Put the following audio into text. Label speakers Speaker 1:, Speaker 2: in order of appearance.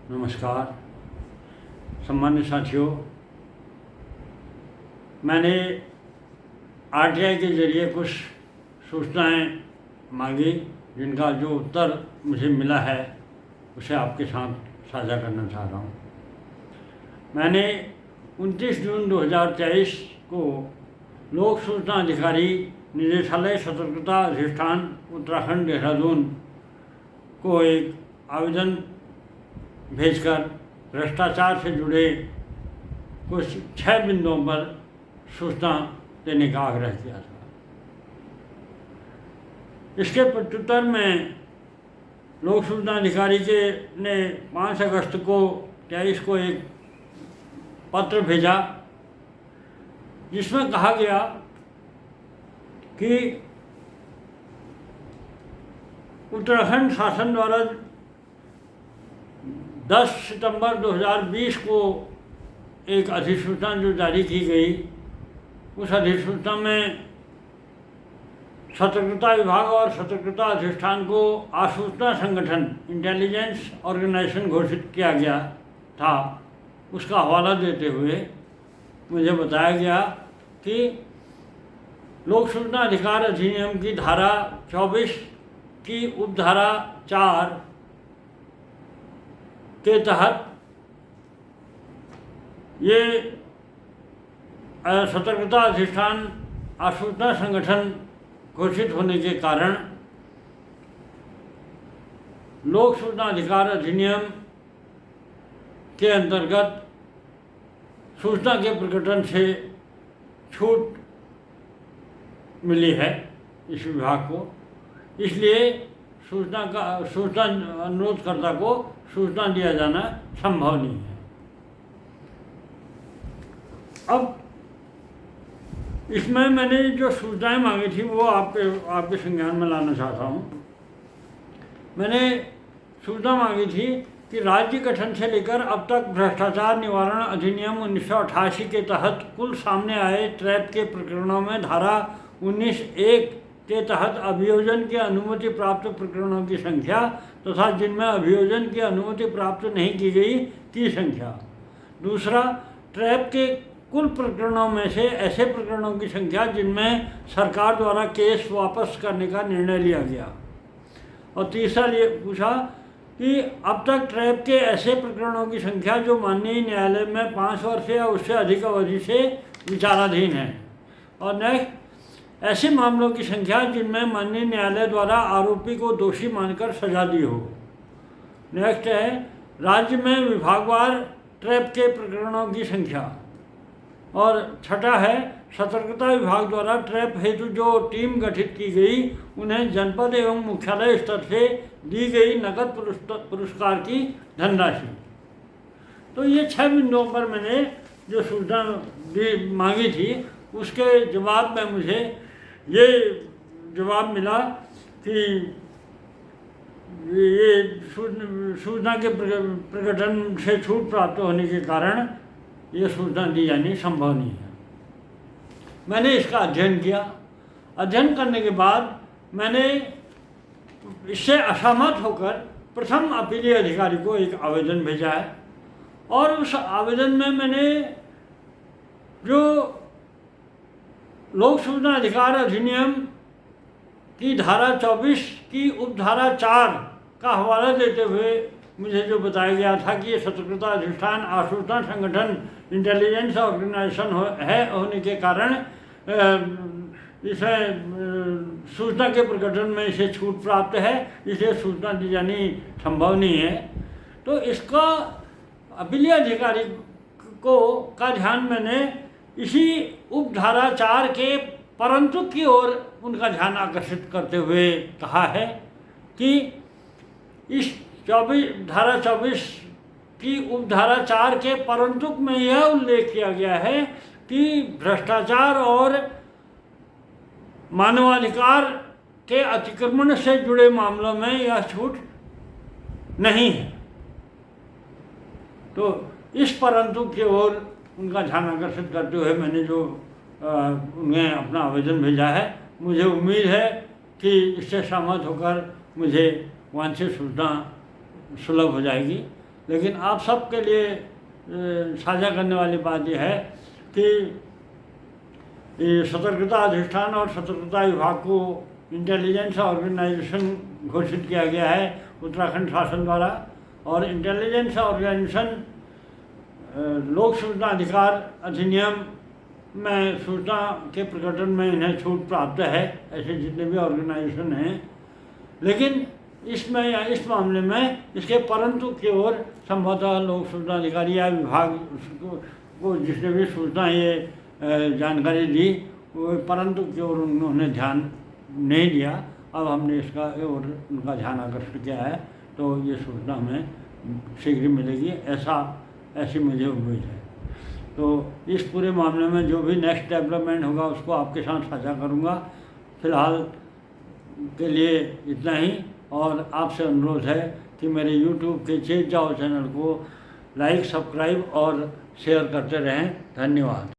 Speaker 1: नमस्कार सम्मानित साथियों, मैंने आरटीआई के ज़रिए कुछ सूचनाएं मांगी जिनका जो उत्तर मुझे मिला है उसे आपके साथ साझा करना चाह रहा हूं। मैंने 29 जून 2023 को लोक सूचना अधिकारी निदेशालय सतर्कता अधिष्ठान उत्तराखंड देहरादून को एक आवेदन भेजकर भ्रष्टाचार से जुड़े कुछ 6 बिंदुओं पर सूचना देने का आग्रह किया था। इसके प्रत्युत्तर में लोक सूचना अधिकारी ने 5 अगस्त को 23 को एक पत्र भेजा जिसमें कहा गया कि उत्तराखंड शासन द्वारा 10 सितंबर 2020 को एक अधिसूचना जो जारी की गई, उस अधिसूचना में सतर्कता विभाग और सतर्कता अधिष्ठान को आसूचना संगठन इंटेलिजेंस ऑर्गेनाइजेशन घोषित किया गया था। उसका हवाला देते हुए मुझे बताया गया कि लोक सूचना अधिकार अधिनियम की धारा 24 की उपधारा 4 के तहत ये सतर्कता अधिष्ठान आसूचना संगठन घोषित होने के कारण लोक सूचना अधिकार अधिनियम के अंतर्गत सूचना के प्रकटन से छूट मिली है इस विभाग को। इसलिए सूचना अनुरोधकर्ता को सूचना दिया जाना संभव नहीं है। अब इसमें मैंने जो सूचनाएं मांगी थी वो आपके संज्ञान में लाना चाहता हूँ। मैंने सूचना मांगी थी कि राज्य गठन से लेकर अब तक भ्रष्टाचार निवारण अधिनियम 1988 के तहत कुल सामने आए ट्रैप के प्रकरणों में धारा 19(1) के तहत अभियोजन की अनुमति प्राप्त प्रकरणों की संख्या तथा जिनमें अभियोजन की अनुमति प्राप्त नहीं की गई की संख्या। दूसरा, ट्रैप के कुल प्रकरणों में से ऐसे प्रकरणों की संख्या जिनमें सरकार द्वारा केस वापस करने का निर्णय लिया गया। और तीसरा ये पूछा कि अब तक ट्रैप के ऐसे प्रकरणों की संख्या जो माननीय न्यायालय में 5 वर्ष या उससे अधिक अवधि से विचाराधीन है। और नेक्स्ट, ऐसे मामलों की संख्या जिनमें माननीय न्यायालय द्वारा आरोपी को दोषी मानकर सजा दी हो। नेक्स्ट है राज्य में विभागवार ट्रैप के प्रकरणों की संख्या। और छठा है सतर्कता विभाग द्वारा ट्रैप हेतु जो टीम गठित की गई उन्हें जनपद एवं मुख्यालय स्तर से दी गई नकद पुरस्कार की धनराशि। तो ये 6 बिंदुओं पर मैंने जो सूचना मांगी थी उसके जवाब में मुझे ये जवाब मिला कि ये सूचना के प्रकटन से छूट प्राप्त होने के कारण ये सूचना दी जानी संभव नहीं है। मैंने इसका अध्ययन किया। अध्ययन करने के बाद मैंने इससे असहमत होकर प्रथम अपीलीय अधिकारी को एक आवेदन भेजा है। और उस आवेदन में मैंने जो लोक सूचना अधिकार अधिनियम की धारा 24 की उपधारा 4 का हवाला देते हुए मुझे जो बताया गया था कि ये सतर्कता अधिष्ठान आसूचना संगठन इंटेलिजेंस ऑर्गेनाइजेशन होने के कारण इसे सूचना के प्रकटन में इसे छूट प्राप्त है, इसे सूचना दी जानी संभव नहीं है। तो इसका अपीलीय अधिकारी का ध्यान मैंने इसी उपधारा 4 के परंतु की ओर उनका ध्यान आकर्षित करते हुए कहा है कि इस धारा 24 की उपधारा 4 के परंतु में यह उल्लेख किया गया है कि भ्रष्टाचार और मानवाधिकार के अतिक्रमण से जुड़े मामलों में यह छूट नहीं है। तो इस परंतु की ओर उनका ध्यान आकर्षित करते हुए मैंने जो उन्हें अपना आवेदन भेजा है। मुझे उम्मीद है कि इससे सहमत होकर मुझे वांछित सूचना सुलभ हो जाएगी लेकिन आप सबके लिए साझा करने वाली बात यह है कि ये सतर्कता अधिष्ठान और सतर्कता विभाग को इंटेलिजेंस ऑर्गेनाइजेशन घोषित किया गया है उत्तराखंड शासन द्वारा। और इंटेलिजेंस ऑर्गेनाइजेशन लोक सूचना अधिकार अधिनियम में सूचना के प्रकटन में इन्हें छूट प्राप्त है, ऐसे जितने भी ऑर्गेनाइजेशन हैं। लेकिन इसमें या इस मामले में इसके परंतु की ओर संभवतः लोक सूचना अधिकारी या विभाग को जिसने भी सूचना ये जानकारी दी वो परंतु की ओर उन्होंने ध्यान नहीं दिया। अब हमने इसका और उनका ध्यान आकर्षित किया है, तो ये सूचना हमें शीघ्र मिलेगी, ऐसी मुझे उम्मीद है। तो इस पूरे मामले में जो भी नेक्स्ट डेवलपमेंट होगा उसको आपके साथ साझा करूँगा। फिलहाल के लिए इतना ही, और आपसे अनुरोध है कि मेरे YouTube के चेत जाओ चैनल को लाइक, सब्सक्राइब और शेयर करते रहें। धन्यवाद।